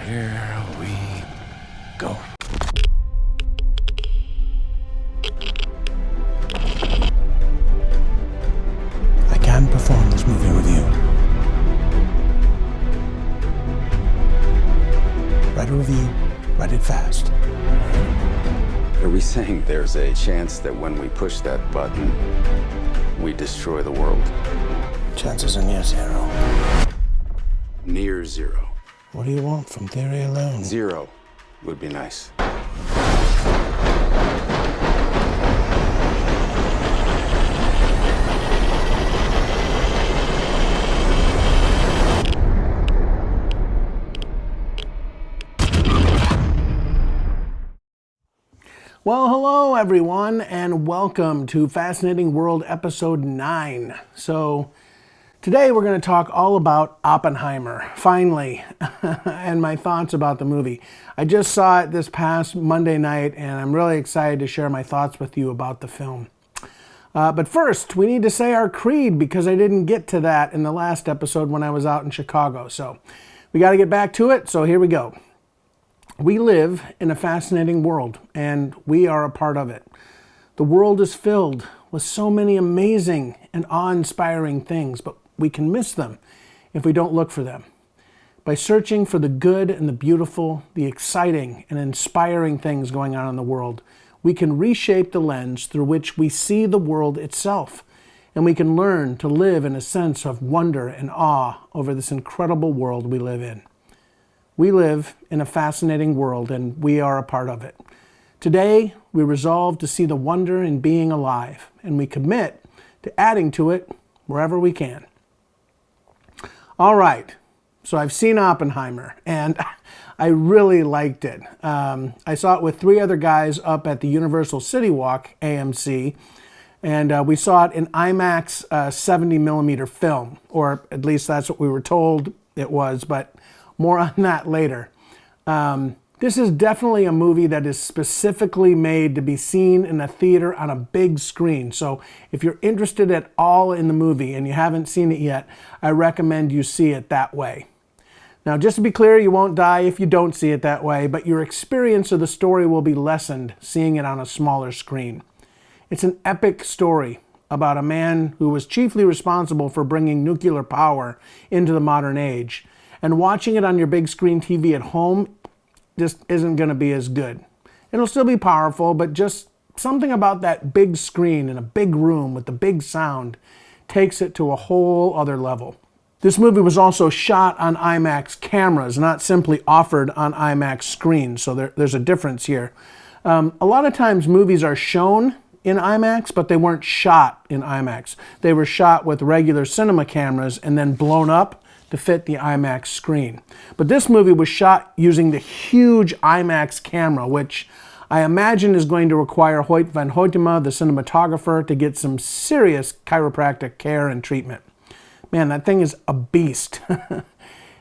Here we go. I can perform this movie review. Write a review, write it fast. Are we saying there's a chance that when we push that button, we destroy the world? Chances are near zero. Near zero. What do you want from theory alone? Zero would be nice. Well, hello everyone, and welcome to Fascinating World Episode 9. So, today we're going to talk all about Oppenheimer, finally, and my thoughts about the movie. I just saw it this past Monday night, and I'm really excited to share my thoughts with you about the film. But first, we need to say our creed, because I didn't get to that in the last episode when I was out in Chicago. So, we got to get back to it, so here we go. We live in a fascinating world, and we are a part of it. The world is filled with so many amazing and awe-inspiring things, but we can miss them if we don't look for them. By searching for the good and the beautiful, the exciting and inspiring things going on in the world, we can reshape the lens through which we see the world itself, and we can learn to live in a sense of wonder and awe over this incredible world we live in. We live in a fascinating world, and we are a part of it. Today, we resolve to see the wonder in being alive, and we commit to adding to it wherever we can. All right, so I've seen Oppenheimer, and I really liked it. I saw it with 3 other guys up at the Universal City Walk, AMC, and we saw it in IMAX 70mm film, or at least that's what we were told it was, but more on that later. This is definitely a movie that is specifically made to be seen in a theater on a big screen. So if you're interested at all in the movie and you haven't seen it yet, I recommend you see it that way. Now, just to be clear, you won't die if you don't see it that way, but your experience of the story will be lessened seeing it on a smaller screen. It's an epic story about a man who was chiefly responsible for bringing nuclear power into the modern age. And watching it on your big screen TV at home just isn't going to be as good. It'll still be powerful, but just something about that big screen in a big room with the big sound takes it to a whole other level. This movie was also shot on IMAX cameras, not simply offered on IMAX screens, so there's a difference here. A lot of times movies are shown in IMAX, but they weren't shot in IMAX. They were shot with regular cinema cameras and then blown up to fit the IMAX screen. But this movie was shot using the huge IMAX camera, which I imagine is going to require Hoyt van Hoytema, the cinematographer, to get some serious chiropractic care and treatment. Man, that thing is a beast.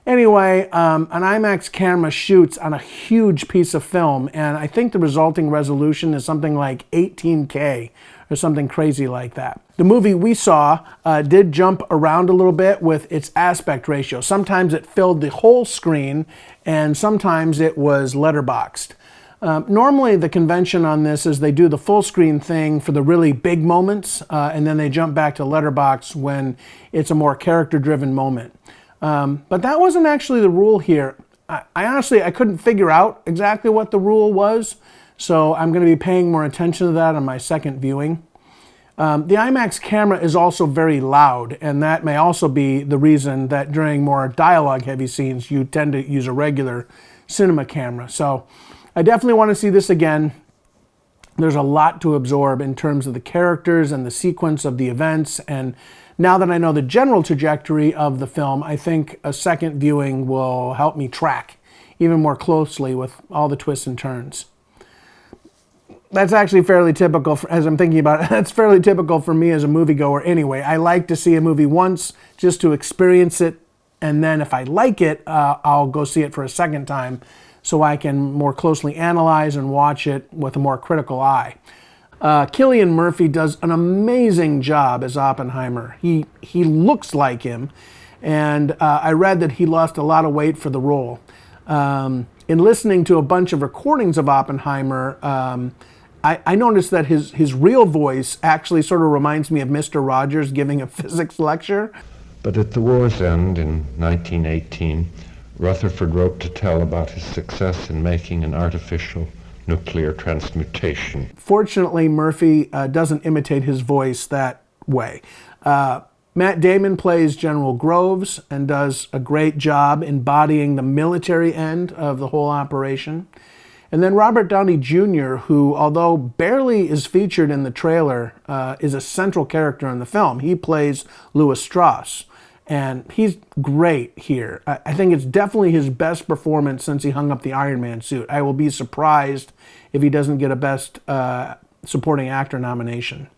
Anyway, an IMAX camera shoots on a huge piece of film, and I think the resulting resolution is something like 18K or something crazy like that. The movie we saw did jump around a little bit with its aspect ratio. Sometimes it filled the whole screen, and sometimes it was letterboxed. Normally the convention on this is they do the full screen thing for the really big moments, and then they jump back to letterbox when it's a more character-driven moment. But that wasn't actually the rule here. I honestly couldn't figure out exactly what the rule was, so I'm going to be paying more attention to that on my second viewing. The IMAX camera is also very loud, and that may also be the reason that during more dialogue-heavy scenes you tend to use a regular cinema camera. So I definitely want to see this again. There's a lot to absorb in terms of the characters and the sequence of the events, and now that I know the general trajectory of the film, I think a second viewing will help me track even more closely with all the twists and turns. That's actually fairly typical, as I'm thinking about it, that's fairly typical for me as a moviegoer anyway. I like to see a movie once just to experience it, and then if I like it, I'll go see it for a second time so I can more closely analyze and watch it with a more critical eye. Cillian Murphy does an amazing job as Oppenheimer. He looks like him, and I read that he lost a lot of weight for the role. In listening to a bunch of recordings of Oppenheimer, I noticed that his real voice actually sort of reminds me of Mr. Rogers giving a physics lecture. But at the war's end in 1918, Rutherford wrote to tell about his success in making an artificial nuclear transmutation. Fortunately, Murphy doesn't imitate his voice that way. Matt Damon plays General Groves and does a great job embodying the military end of the whole operation. And then Robert Downey Jr., who, although barely is featured in the trailer, is a central character in the film. He plays Louis Strauss, and he's great here. I think it's definitely his best performance since he hung up the Iron Man suit. I will be surprised if he doesn't get a Best Supporting Actor nomination.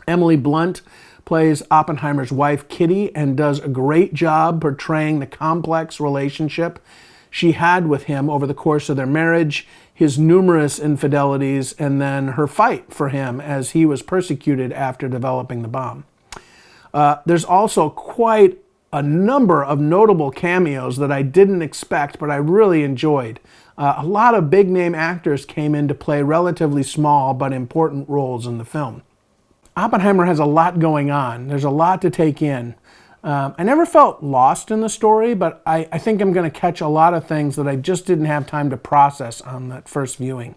Emily Blunt plays Oppenheimer's wife, Kitty, and does a great job portraying the complex relationship she had with him over the course of their marriage, his numerous infidelities, and then her fight for him as he was persecuted after developing the bomb. There's also quite a number of notable cameos that I didn't expect, but I really enjoyed. A lot of big-name actors came in to play relatively small but important roles in the film. Oppenheimer has a lot going on. There's a lot to take in. I never felt lost in the story, but I think I'm going to catch a lot of things that I just didn't have time to process on that first viewing.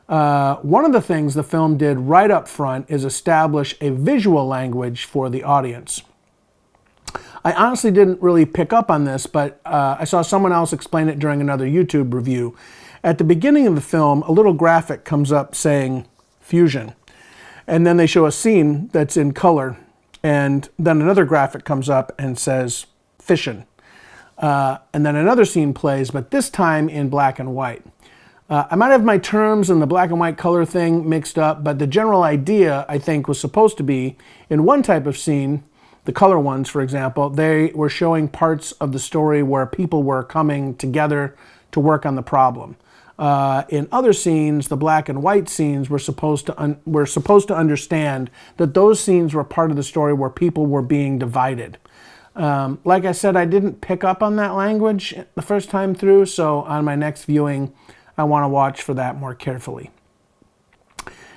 One of the things the film did right up front is establish a visual language for the audience. I honestly didn't really pick up on this, but I saw someone else explain it during another YouTube review. At the beginning of the film, a little graphic comes up saying fusion. And then they show a scene that's in color, and then another graphic comes up and says fission. And then another scene plays, but this time in black and white. I might have my terms and the black and white color thing mixed up, but the general idea, I think, was supposed to be, in one type of scene, the color ones, for example, they were showing parts of the story where people were coming together to work on the problem. In other scenes, the black and white scenes were supposed to understand that those scenes were part of the story where people were being divided. Like I said, I didn't pick up on that language the first time through, so on my next viewing, I want to watch for that more carefully.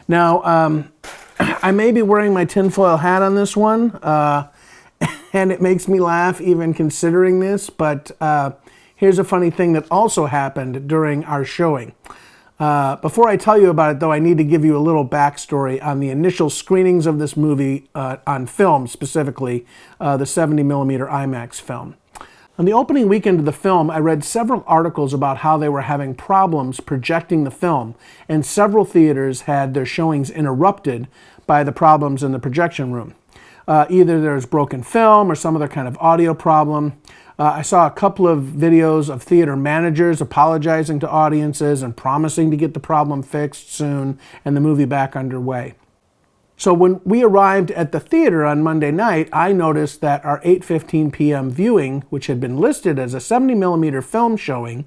Now, I may be wearing my tinfoil hat on this one, and it makes me laugh even considering this, but here's a funny thing that also happened during our showing. Before I tell you about it, though, I need to give you a little backstory on the initial screenings of this movie on film, specifically the 70mm IMAX film. On the opening weekend of the film, I read several articles about how they were having problems projecting the film, and several theaters had their showings interrupted by the problems in the projection room. Either there's broken film or some other kind of audio problem. I saw a couple of videos of theater managers apologizing to audiences and promising to get the problem fixed soon and the movie back underway. So when we arrived at the theater on Monday night, I noticed that our 8:15 p.m. viewing, which had been listed as a 70mm film showing,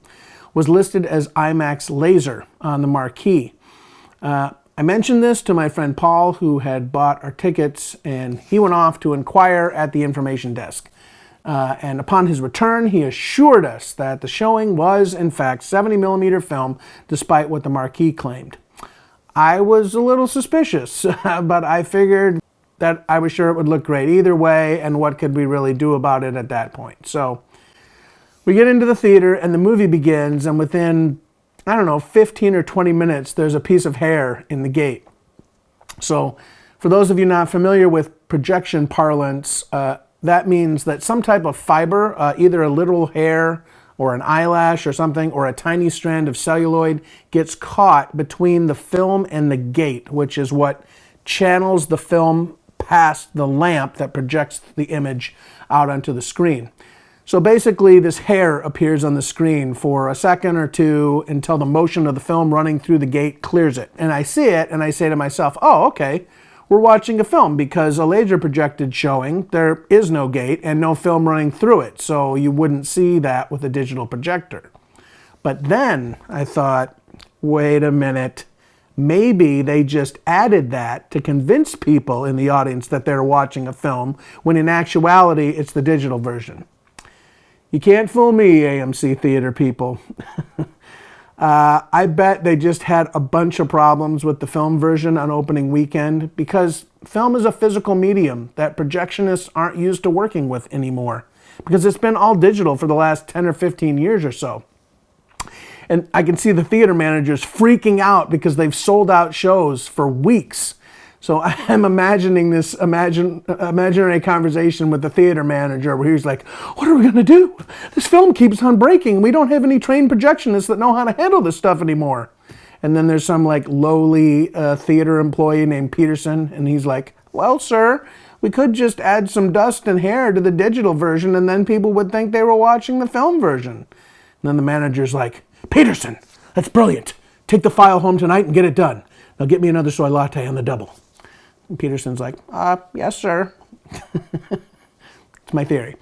was listed as IMAX Laser on the marquee. I mentioned this to my friend Paul, who had bought our tickets, and he went off to inquire at the information desk. And upon his return, he assured us that the showing was, in fact, 70mm film, despite what the marquee claimed. I was a little suspicious, but I figured that I was sure it would look great either way, and what could we really do about it at that point? So we get into the theater, and the movie begins, and within, 15 or 20 minutes, there's a piece of hair in the gate. So for those of you not familiar with projection parlance, that means that some type of fiber, either a little hair or an eyelash or something, or a tiny strand of celluloid, gets caught between the film and the gate, which is what channels the film past the lamp that projects the image out onto the screen. So basically, this hair appears on the screen for a second or two until the motion of the film running through the gate clears it. And I see it, and I say to myself, oh, okay, we're watching a film, because a laser projected showing, there is no gate and no film running through it, so you wouldn't see that with a digital projector. But then I thought, wait a minute, maybe they just added that to convince people in the audience that they're watching a film, when in actuality it's the digital version. You can't fool me, AMC theater people. I bet they just had a bunch of problems with the film version on opening weekend because film is a physical medium that projectionists aren't used to working with anymore because it's been all digital for the last 10 or 15 years or so. And I can see the theater managers freaking out because they've sold out shows for weeks. So I'm imagining this imaginary conversation with the theater manager where he's like, what are we going to do? This film keeps on breaking. We don't have any trained projectionists that know how to handle this stuff anymore. And then there's some like lowly theater employee named Peterson. And he's like, well, sir, we could just add some dust and hair to the digital version and then people would think they were watching the film version. And then the manager's like, Peterson, that's brilliant. Take the file home tonight and get it done. Now get me another soy latte on the double. And Peterson's like, yes, sir. It's my theory.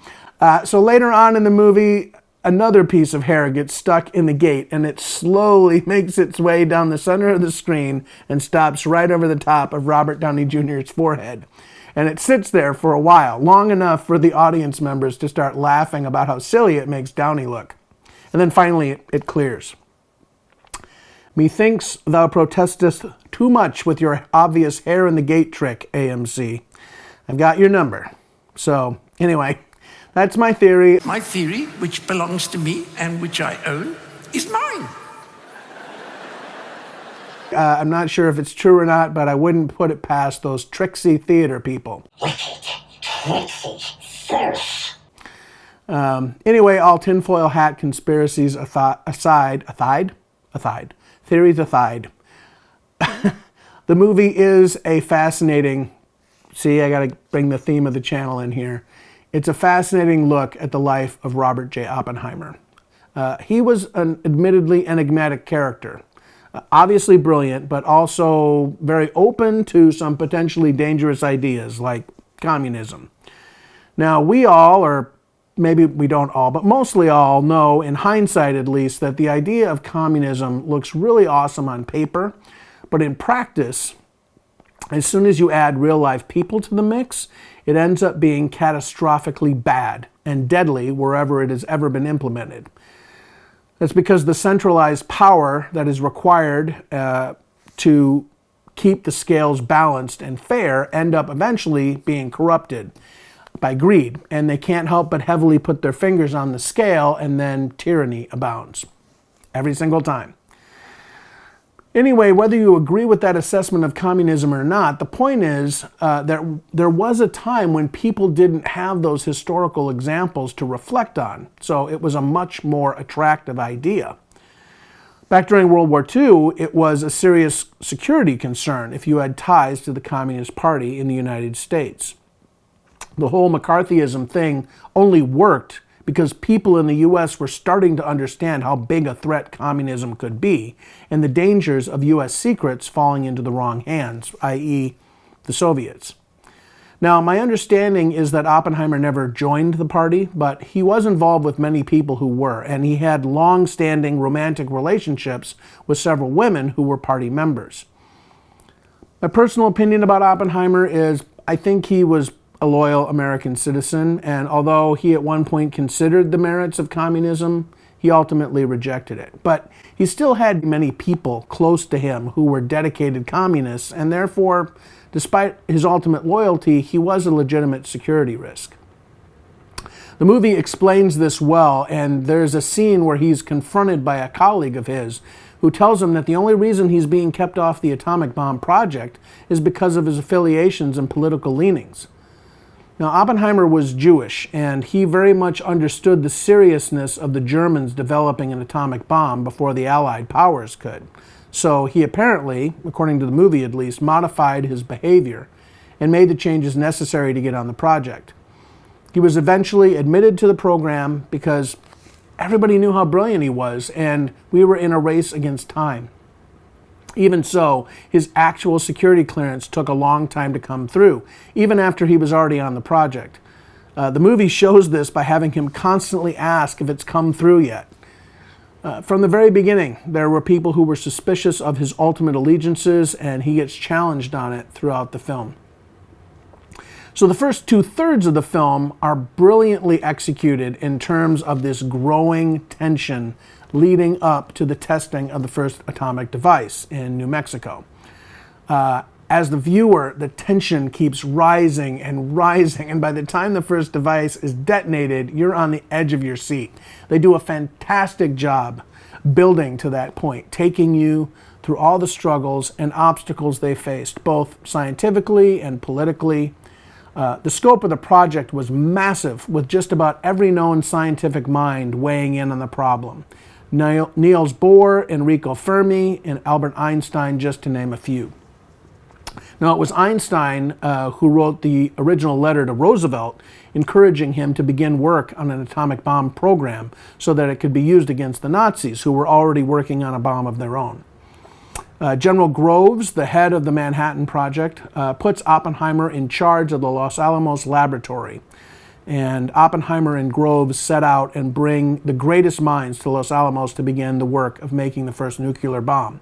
So later on in the movie, another piece of hair gets stuck in the gate and it slowly makes its way down the center of the screen and stops right over the top of Robert Downey Jr.'s forehead. And it sits there for a while, long enough for the audience members to start laughing about how silly it makes Downey look. And then finally it clears. Methinks thou protestest too much with your obvious hair in the gate trick, AMC. I've got your number. So, anyway, that's my theory. My theory, which belongs to me and which I own, is mine. I'm not sure if it's true or not, but I wouldn't put it past those tricksy theater people. Wicked, tricksy, false. Anyway, all tinfoil hat conspiracies aside, theories aside, the movie is a fascinating, see, I gotta bring the theme of the channel in here. It's a fascinating look at the life of Robert J. Oppenheimer. He was an admittedly enigmatic character, obviously brilliant, but also very open to some potentially dangerous ideas like communism. Now, we all, or maybe we don't all, but mostly all know, in hindsight at least, that the idea of communism looks really awesome on paper, but in practice, as soon as you add real-life people to the mix, it ends up being catastrophically bad and deadly wherever it has ever been implemented. That's because the centralized power that is required to keep the scales balanced and fair end up eventually being corrupted by greed, and they can't help but heavily put their fingers on the scale, and then tyranny abounds every single time. Anyway, whether you agree with that assessment of communism or not, the point is that there was a time when people didn't have those historical examples to reflect on, so it was a much more attractive idea. Back during World War II, it was a serious security concern if you had ties to the Communist Party in the United States. The whole McCarthyism thing only worked because people in the U.S. were starting to understand how big a threat communism could be and the dangers of U.S. secrets falling into the wrong hands, i.e. the Soviets. Now, my understanding is that Oppenheimer never joined the party, but he was involved with many people who were, and he had long-standing romantic relationships with several women who were party members. My personal opinion about Oppenheimer is I think he was a loyal American citizen, and although he at one point considered the merits of communism, he ultimately rejected it. But he still had many people close to him who were dedicated communists, and therefore, despite his ultimate loyalty, he was a legitimate security risk. The movie explains this well, and there's a scene where he's confronted by a colleague of his who tells him that the only reason he's being kept off the atomic bomb project is because of his affiliations and political leanings. Now, Oppenheimer was Jewish, and he very much understood the seriousness of the Germans developing an atomic bomb before the Allied powers could. So he apparently, according to the movie at least, modified his behavior and made the changes necessary to get on the project. He was eventually admitted to the program because everybody knew how brilliant he was, and we were in a race against time. Even so, his actual security clearance took a long time to come through, even after he was already on the project. The movie shows this by having him constantly ask if it's come through yet. From the very beginning, there were people who were suspicious of his ultimate allegiances, and he gets challenged on it throughout the film. So the first 2/3 of the film are brilliantly executed in terms of this growing tension leading up to the testing of the first atomic device in New Mexico. As the viewer, the tension keeps rising and rising, and by the time the first device is detonated, you're on the edge of your seat. They do a fantastic job building to that point, taking you through all the struggles and obstacles they faced, both scientifically and politically. The scope of the project was massive, with just about every known scientific mind weighing in on the problem. Niels Bohr, Enrico Fermi, and Albert Einstein, just to name a few. Now, it was Einstein who wrote the original letter to Roosevelt, encouraging him to begin work on an atomic bomb program so that it could be used against the Nazis, who were already working on a bomb of their own. General Groves, the head of the Manhattan Project, puts Oppenheimer in charge of the Los Alamos laboratory. And Oppenheimer and Groves set out and bring the greatest minds to Los Alamos to begin the work of making the first nuclear bomb.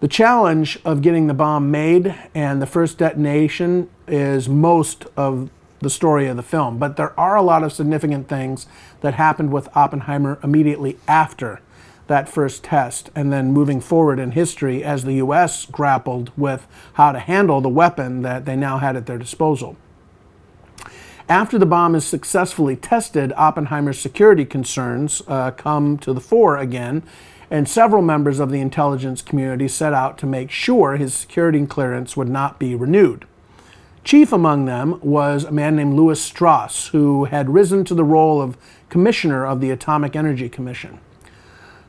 The challenge of getting the bomb made and the first detonation is most of the story of the film, but there are a lot of significant things that happened with Oppenheimer immediately after that first test, and then moving forward in history as the U.S. grappled with how to handle the weapon that they now had at their disposal. After the bomb is successfully tested, Oppenheimer's security concerns come to the fore again, and several members of the intelligence community set out to make sure his security clearance would not be renewed. Chief among them was a man named Louis Strauss, who had risen to the role of commissioner of the Atomic Energy Commission.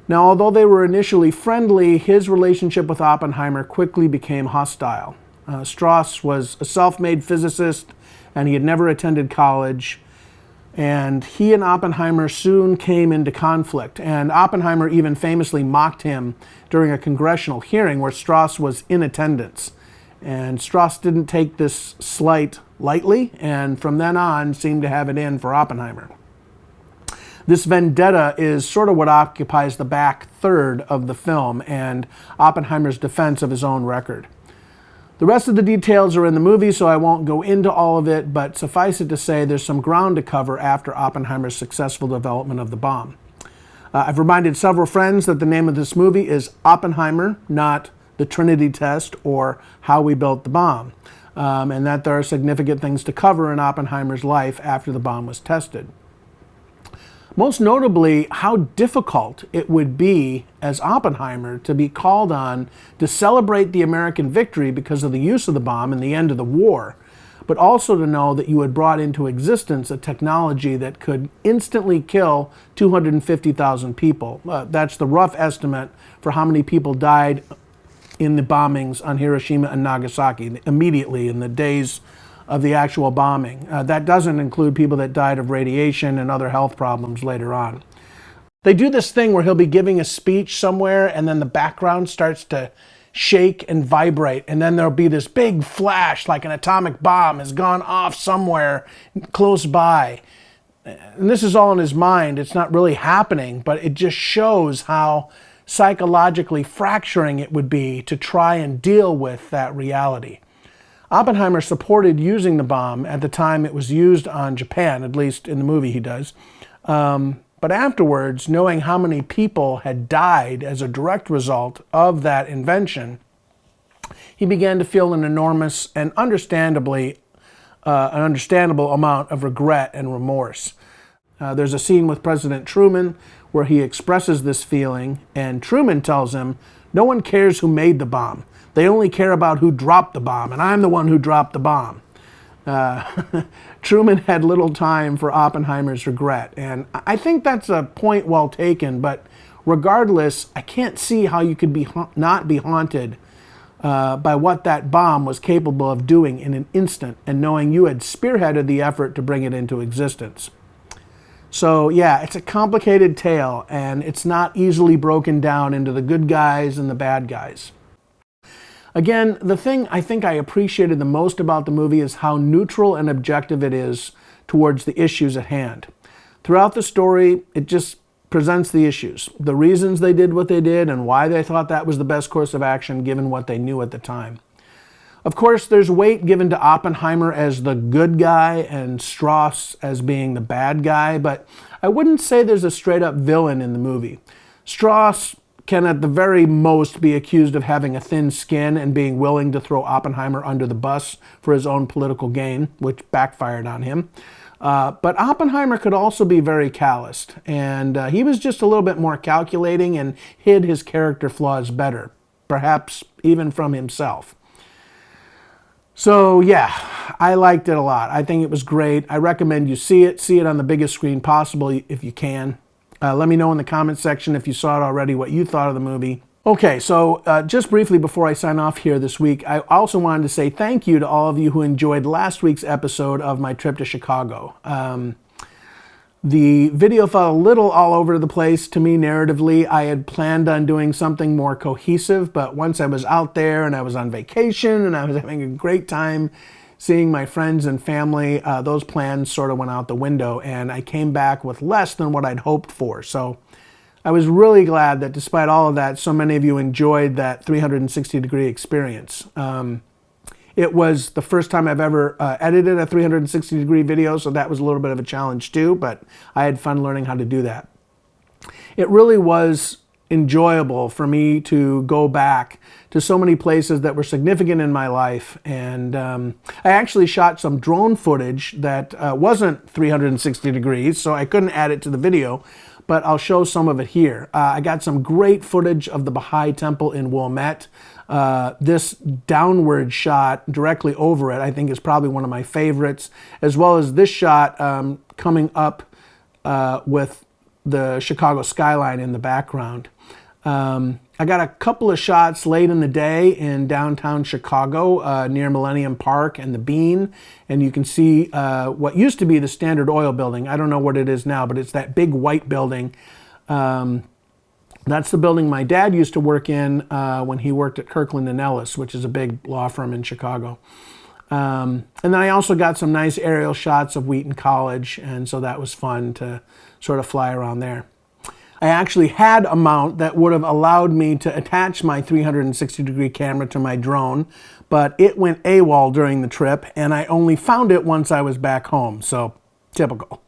Now, although they were initially friendly, his relationship with Oppenheimer quickly became hostile. Strauss was a self-made physicist, and he had never attended college. And he and Oppenheimer soon came into conflict. And Oppenheimer even famously mocked him during a congressional hearing where Strauss was in attendance. And Strauss didn't take this slight lightly, and from then on seemed to have it in for Oppenheimer. This vendetta is sort of what occupies the back third of the film and Oppenheimer's defense of his own record. The rest of the details are in the movie, so I won't go into all of it, but suffice it to say there's some ground to cover after Oppenheimer's successful development of the bomb. I've reminded several friends that the name of this movie is Oppenheimer, not The Trinity Test or How We Built the Bomb, and that there are significant things to cover in Oppenheimer's life after the bomb was tested. Most notably, how difficult it would be as Oppenheimer to be called on to celebrate the American victory because of the use of the bomb and the end of the war, but also to know that you had brought into existence a technology that could instantly kill 250,000 people. That's the rough estimate for how many people died in the bombings on Hiroshima and Nagasaki immediately in the days of the actual bombing. That doesn't include people that died of radiation and other health problems later on. They do this thing where he'll be giving a speech somewhere and then the background starts to shake and vibrate, and then there'll be this big flash like an atomic bomb has gone off somewhere close by. And this is all in his mind. It's not really happening, but it just shows how psychologically fracturing it would be to try and deal with that reality. Oppenheimer supported using the bomb at the time it was used on Japan, at least in the movie he does. But afterwards, knowing how many people had died as a direct result of that invention, he began to feel an enormous and understandable amount of regret and remorse. There's a scene with President Truman where he expresses this feeling, and Truman tells him, "No one cares who made the bomb. They only care about who dropped the bomb, and I'm the one who dropped the bomb." Truman had little time for Oppenheimer's regret, and I think that's a point well taken, but regardless, I can't see how you could not be haunted by what that bomb was capable of doing in an instant, and knowing you had spearheaded the effort to bring it into existence. So yeah, it's a complicated tale, and it's not easily broken down into the good guys and the bad guys. Again, the thing I think I appreciated the most about the movie is how neutral and objective it is towards the issues at hand. Throughout the story, it just presents the issues, the reasons they did what they did, and why they thought that was the best course of action given what they knew at the time. Of course, there's weight given to Oppenheimer as the good guy and Strauss as being the bad guy, but I wouldn't say there's a straight-up villain in the movie. Strauss can at the very most be accused of having a thin skin and being willing to throw Oppenheimer under the bus for his own political gain, which backfired on him. But Oppenheimer could also be very calloused, and he was just a little bit more calculating and hid his character flaws better, perhaps even from himself. So yeah, I liked it a lot. I think it was great. I recommend you see it on the biggest screen possible if you can. Let me know in the comments section if you saw it already, what you thought of the movie. Okay, so just briefly before I sign off here this week, I also wanted to say thank you to all of you who enjoyed last week's episode of my trip to Chicago. The video felt a little all over the place to me narratively. I had planned on doing something more cohesive, but once I was out there and I was on vacation and I was having a great time seeing my friends and family, those plans sort of went out the window, and I came back with less than what I'd hoped for. So I was really glad that despite all of that, so many of you enjoyed that 360-degree experience. It was the first time I've ever edited a 360-degree video, so that was a little bit of a challenge too, but I had fun learning how to do that. It really was enjoyable for me to go back to so many places that were significant in my life, and I actually shot some drone footage that wasn't 360 degrees, so I couldn't add it to the video, but I'll show some of it here. I got some great footage of the Baha'i Temple in Wilmette. This downward shot directly over it I think is probably one of my favorites, as well as this shot coming up with the Chicago skyline in the background. I got a couple of shots late in the day in downtown Chicago near Millennium Park and the Bean, and you can see what used to be the Standard Oil building. I don't know what it is now, but it's that big white building. That's the building my dad used to work in when he worked at Kirkland & Ellis, which is a big law firm in Chicago. And then I also got some nice aerial shots of Wheaton College, and so that was fun to sort of fly around there. I actually had a mount that would have allowed me to attach my 360-degree camera to my drone, but it went AWOL during the trip, and I only found it once I was back home, so typical.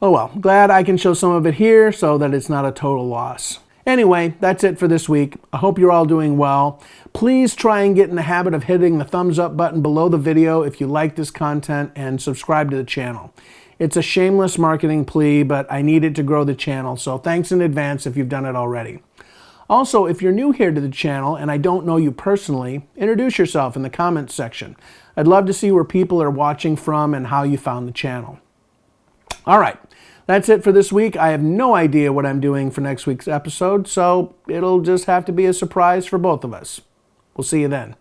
Oh well, glad I can show some of it here so that it's not a total loss. Anyway, that's it for this week. I hope you're all doing well. Please try and get in the habit of hitting the thumbs up button below the video if you like this content, and subscribe to the channel. It's a shameless marketing plea, but I need it to grow the channel, so thanks in advance if you've done it already. Also, if you're new here to the channel and I don't know you personally, introduce yourself in the comments section. I'd love to see where people are watching from and how you found the channel. All right, that's it for this week. I have no idea what I'm doing for next week's episode, so it'll just have to be a surprise for both of us. We'll see you then.